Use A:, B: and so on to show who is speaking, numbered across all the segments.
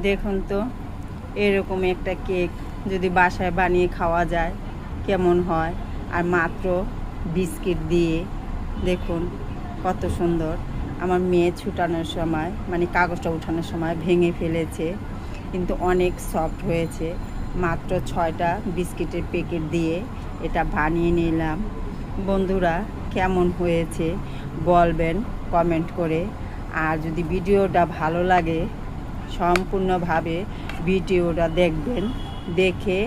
A: দেখুন তো, এরকম একটা কেক যদি বাসায় বানিয়ে খাওয়া যায় কেমন হয়। আর মাত্র বিস্কিট দিয়ে, দেখুন কত সুন্দর। আমার মেয়ে ছুটানোর সময়, মানে কাগজটা উঠানোর সময় ভেঙে ফেলেছে, কিন্তু অনেক সফট হয়েছে। মাত্র 6টা বিস্কিটের প্যাকেট দিয়ে এটা বানিয়ে নিলাম। বন্ধুরা, কেমন হয়েছে বলবেন কমেন্ট করে। আর যদি ভিডিওটা ভালো লাগে সম্পূর্ণভাবে ভিডিওটা দেখবেন, দেখে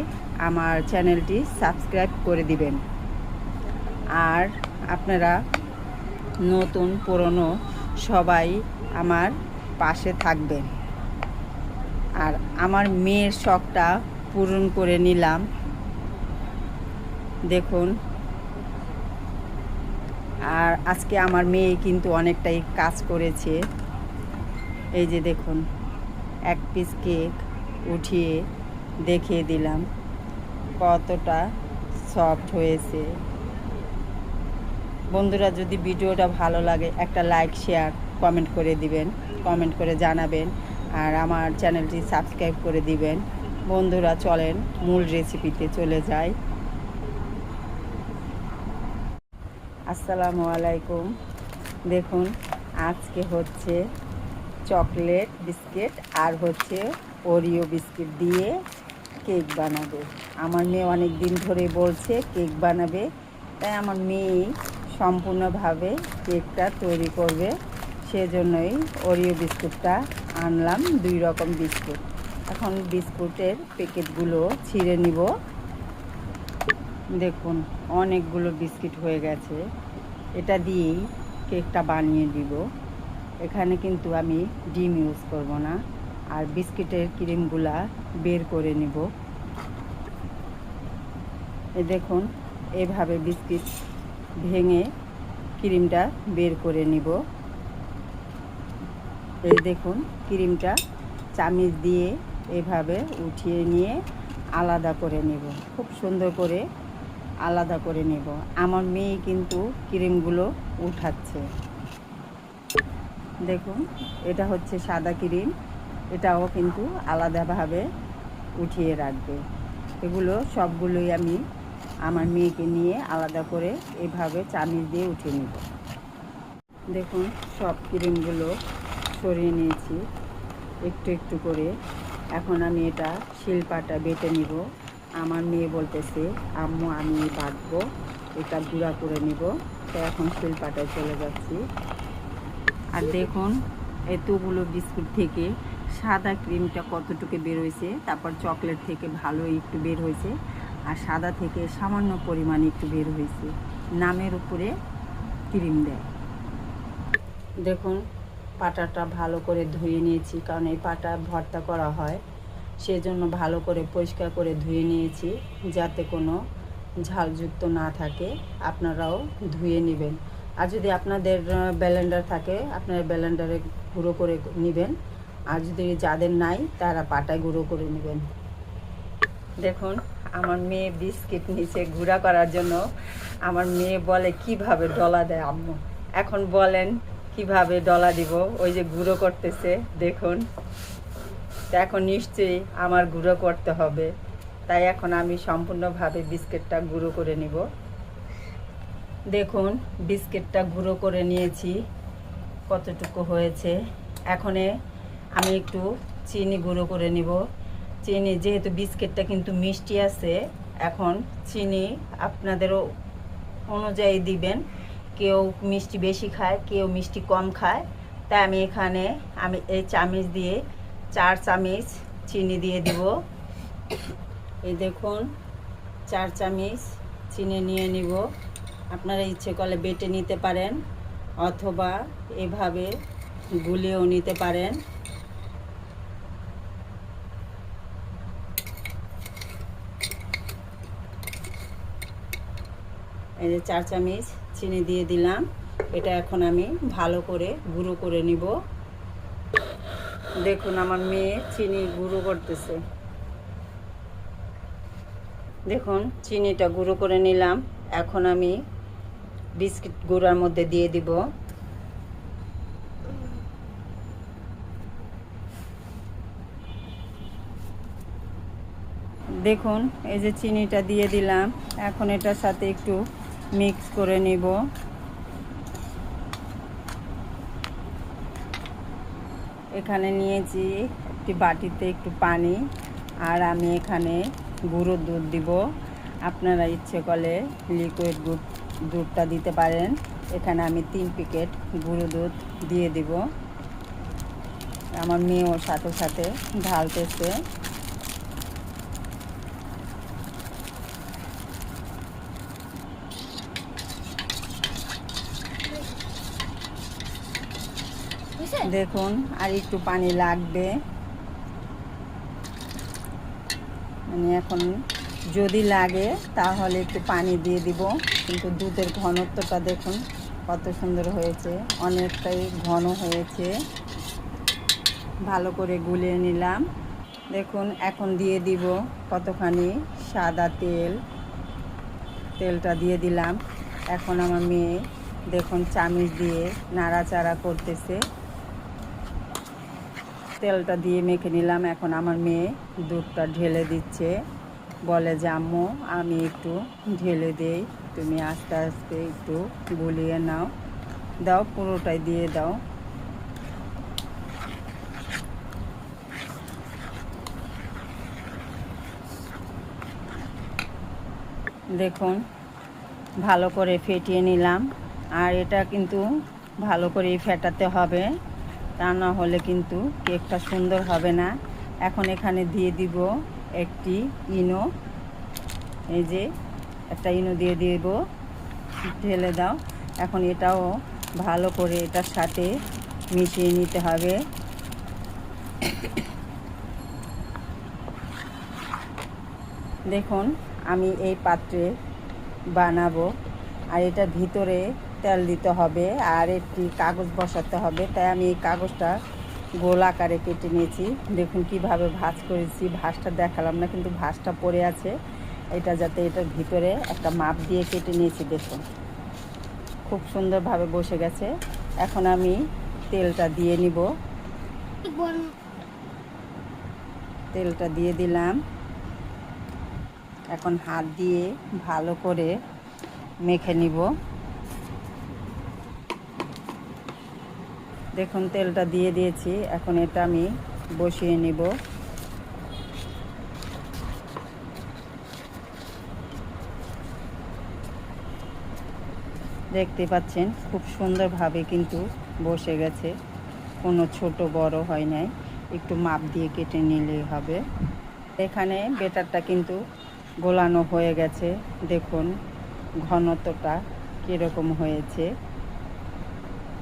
A: আমার চ্যানেলটি সাবস্ক্রাইব করে দিবেন। আর আপনারা নতুন পুরনো সবাই আমার পাশে থাকবেন। আর আমার মেয়ের শখটা পূরণ করে নিলাম। দেখুন, আর আজকে আমার মেয়ে কিন্তু অনেকটাই কাজ করেছে। এই যে দেখুন, এক পিস কেক উঠিয়ে দেখিয়ে দিলাম কতটা সফট হয়েছে। বন্ধুরা, যদি ভিডিওটা ভালো লাগে একটা লাইক, শেয়ার, কমেন্ট করে দিবেন, কমেন্ট করে জানাবেন। আর আমার চ্যানেলটি সাবস্ক্রাইব করে দিবেন। বন্ধুরা, চলেন মূল রেসিপিতে চলে যাই। আসসালামু আলাইকুম। দেখুন, আজকে হচ্ছে চকলেট বিস্কিট আর হচ্ছে ওরিও বিস্কিট দিয়ে কেক বানাবো। আমার মেয়ে অনেক দিন ধরে বলছে কেক বানাবে, তাই আমার মেয়ে সম্পূর্ণভাবে কেকটা তৈরি করবে। সেজন্যই ওরিও বিস্কুটটা আনলাম, 2 রকম বিস্কুট। এখন বিস্কুটের প্যাকেটগুলো ছিঁড়ে নিব। দেখুন, অনেকগুলো বিস্কিট হয়ে গেছে। এটা দিয়েই কেকটা বানিয়ে দিব। এখানে কিন্তু আমি ডিম ইউজ করব না। আর বিস্কিটের ক্রিমগুলা বের করে নিব। এই দেখুন, এভাবে বিস্কিট ভেঙে ক্রিমটা বের করে নিব। এই দেখুন, ক্রিমটা চামিচ দিয়ে এভাবে উঠিয়ে নিয়ে আলাদা করে নেব। খুব সুন্দর করে আলাদা করে নেব। আমার মেয়ে কিন্তু ক্রিমগুলো উঠাচ্ছে। দেখুন, এটা হচ্ছে সাদা ক্রিম, এটাও কিন্তু আলাদাভাবে উঠিয়ে রাখবে। এগুলো সবগুলোই আমি আমার মেয়েকে নিয়ে আলাদা করে এভাবে চামিচ দিয়ে উঠিয়ে নেব। দেখুন, সব ক্রিমগুলো সরিয়ে নিয়েছি একটু একটু করে। এখন আমি এটা শিলপাটা বেটে নিব। আমার মেয়ে বলতেছে, আম্মু আমি বাটবো, এটা গুঁড়া করে নিব। তো এখন শিলপাটায় চলে যাচ্ছি। আর দেখুন, এতগুলো বিস্কুট থেকে সাদা ক্রিমটা কতটুকু বের হয়েছে, তারপর চকলেট থেকে ভালো একটু বের হয়েছে, আর সাদা থেকে সামান্য পরিমাণে একটু বের হয়েছে। নামের উপরে ক্রিম দেয়। দেখুন, পাটাটা ভালো করে ধুয়ে নিয়েছি, কারণ এই পাটা ভর্তা করা হয়, সেজন্য ভালো করে পরিষ্কার করে ধুয়ে নিয়েছি, যাতে কোনো ঝালযুক্ত না থাকে। আপনারাও ধুয়ে নেবেন। আর যদি আপনাদের ব্লেন্ডার থাকে, আপনারা ব্লেন্ডারে গুঁড়ো করে নেবেন। আর যদি যাদের নাই, তারা পাটায় গুঁড়ো করে নেবেন। দেখুন, আমার মেয়ে বিস্কিট নিচে গুঁড়া করার জন্য। আমার মেয়ে বলে কিভাবে ডলা দেয় আম্মু। এখন বলেন কিভাবে ডলা দিব। ওই যে গুঁড়ো করতেছে, দেখুন। তো এখন নিশ্চয়ই আমার গুঁড়ো করতে হবে, তাই এখন আমি সম্পূর্ণভাবে বিস্কিটটা গুঁড়ো করে নিব। দেখুন, বিস্কিটটা গুঁড়ো করে নিয়েছি, কতটুকু হয়েছে। এখন আমি একটু চিনি গুঁড়ো করে নিব। চিনি, যেহেতু বিস্কিটটা কিন্তু মিষ্টি আছে, এখন চিনি আপনাদেরও অনুযায়ী দিবেন। কেউ মিষ্টি বেশি খায়, কেউ মিষ্টি কম খায়। তাই আমি এখানে এই চামচ দিয়ে 4 চামচ চিনি দিয়ে দিব। এই দেখুন, 4 চামচ চিনি নিয়ে নিব। আপনারা ইচ্ছে করলে বেটে নিতে পারেন, অথবা এভাবে গুলিয়েও নিতে পারেন। এই যে 4 চামচ চিনি দিয়ে দিলাম। এটা এখন আমি ভালো করে গুঁড়ো করে নিব। দেখুন, আমার মেয়ে চিনি গুঁড়ো করতেছে। দেখুন, চিনিটা গুঁড়ো করে নিলাম। এখন আমি বিস্কিট গুঁড়ার মধ্যে দিয়ে দিব। দেখুন এই যে চিনিটা দিয়ে দিলাম, এখন এটার সাথে একটু মিক্স করে নিব। এখানে নিয়েছি একটি বাটিতে একটু পানি, আর আমি এখানে গুঁড়ো দুধ দিব। আপনারা ইচ্ছে করলে লিকুইড দুধটা দিতে পারেন। এখানে আমি 3 প্যাকেট গুঁড়ো দুধ দিয়ে দিব। আমার মেয়েও সাথে সাথে ঢালতেছে। দেখুন আর একটু পানি লাগবে, মানে এখন যদি লাগে তাহলে একটু পানি দিয়ে দিব। কিন্তু দুধের ঘনত্বটা দেখুন কত সুন্দর হয়েছে, অনেকটাই ঘন হয়েছে। ভালো করে গুলিয়ে নিলাম। দেখুন এখন দিয়ে দিব কতখানি সাদা তেলটা দিয়ে দিলাম। এখন আমার মেয়ে দেখুন চামচ দিয়ে নাড়াচাড়া করতেছে। তেলটা দিয়ে মেখে নিলাম। এখন আমার মেয়ে দুধটা ঢেলে দিচ্ছে, বলে যে আম্মু আমি একটু ঢেলে দেই, তুমি আস্তে আস্তে একটু গুলিয়ে নাও। দাও, পুরোটাই দিয়ে দাও। দেখুন ভালো করে ফেটিয়ে নিলাম। আর এটা কিন্তু ভালো করে ফেটাতে হবে, তা না হলে কিন্তু কেকটা সুন্দর হবে না। এখন এখানে দিয়ে দিব একটি ইনো, এই যে একটা ইনো দিয়ে দিব, ঢেলে দাও। এখন এটাও ভালো করে এটার সাথে মিশিয়ে নিতে হবে। দেখুন আমি এই পাত্রে বানাবো, আর এটার ভিতরে তেল দিতে হবে আর একটি কাগজ বসাতে হবে। তাই আমি এই কাগজটা গোল আকারে কেটে নিয়েছি। দেখুন কিভাবে ভাঁজ করেছি, ভাঁজটা দেখালাম না কিন্তু ভাঁজটা পড়ে আছে, এটা যাতে এটার ভিতরে একটা মাপ দিয়ে কেটে নিয়েছি। দেখুন খুব সুন্দরভাবে বসে গেছে। এখন আমি তেলটা দিয়ে নিব। তেলটা দিয়ে দিলাম। এখন হাত দিয়ে ভালো করে মেখে নিব। দেখুন তেলটা দিয়ে দিয়েছি, এখন এটা আমি বসিয়ে নিব। দেখতে পাচ্ছেন খুব সুন্দরভাবে কিন্তু বসে গেছে, কোনো ছোট বড় হয় নাই, একটু মাপ দিয়ে কেটে নিলেই হবে। এখানে বেটারটা কিন্তু গোলানো হয়ে গেছে। দেখুন ঘনত্বটা কীরকম হয়েছে।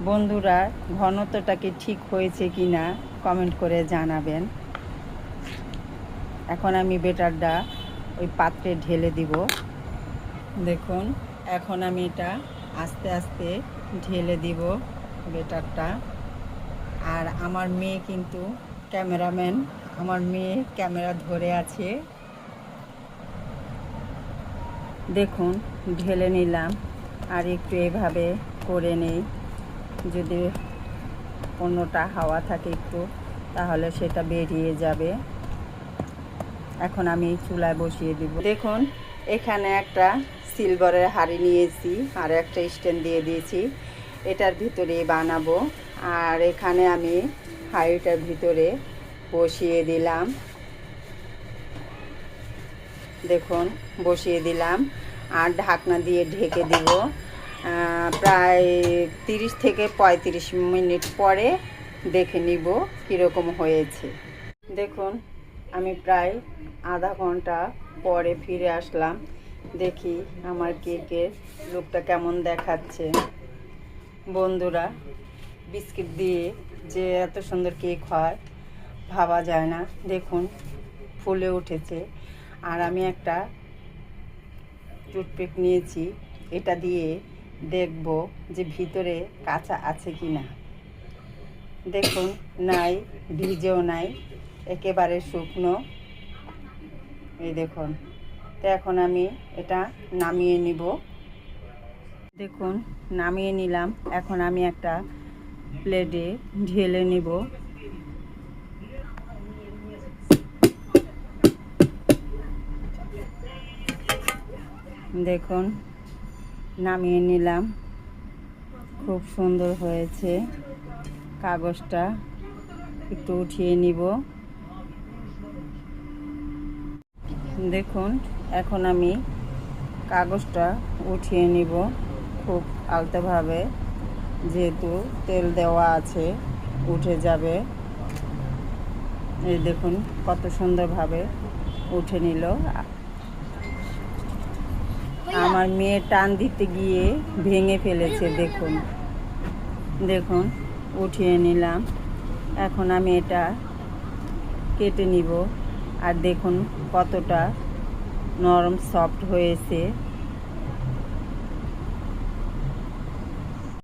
A: বন্ধুরা ঘনত্বটা কি ঠিক হয়েছে কি না কমেন্ট করে জানাবেন। এখন আমি বেটারটা ওই পাত্রে ঢেলে দিব। দেখুন এখন আমি এটা আস্তে আস্তে ঢেলে দিব বেটারটা। আর আমার মেয়ে কিন্তু ক্যামেরাম্যান, আমার মেয়ে ক্যামেরা ধরে আছে। দেখুন ঢেলে নিলাম, আর একটু এভাবে করে নেই, যদি কোনোটা হাওয়া থাকে একটু তাহলে সেটা বেরিয়ে যাবে। এখন আমি চুলায় বসিয়ে দিব। দেখুন এখানে একটা সিলভারের হাঁড়ি নিয়েছি আর একটা স্ট্যান্ড দিয়ে দিয়েছি, এটার ভিতরে বানাবো। আর এখানে আমি হাঁড়িটার ভিতরে বসিয়ে দিলাম। দেখুন বসিয়ে দিলাম আর ঢাকনা দিয়ে ঢেকে দিব। প্রায় 30 থেকে 35 মিনিট পরে দেখে নিব কীরকম হয়েছে। দেখুন আমি প্রায় আধা ঘন্টা পরে ফিরে আসলাম। দেখি আমার কেকের লুকটা কেমন দেখাচ্ছে। বন্ধুরা বিস্কিট দিয়ে যে এত সুন্দর কেক হয় ভাবা যায় না। দেখুন ফুলে উঠেছে। আর আমি একটা টুথপিক নিয়েছি, এটা দিয়ে দেখব যে ভিতরে কাঁচা আছে কি না। দেখুন নাই, ভিজেও নাই, একেবারে শুকনো। এই দেখুন, তো এখন আমি এটা নামিয়ে নিব। দেখুন নামিয়ে নিলাম। এখন আমি একটা প্লেটে ঢেলে নিব। দেখুন নামিয়ে নিলাম, খুব সুন্দর হয়েছে। কাগজটা একটু উঠিয়ে নিব। দেখুন এখন আমি কাগজটা উঠিয়ে নিব খুব আলতোভাবে, যেহেতু তেল দেওয়া আছে উঠে যাবে। এই দেখুন কত সুন্দরভাবে উঠে নিল। আমার মেয়ে টান দিতে গিয়ে ভেঙে ফেলেছে। দেখুন দেখুন উঠিয়ে নিলাম। এখন আমি এটা কেটে নিব। আর দেখুন কতটা নরম সফট হয়েছে।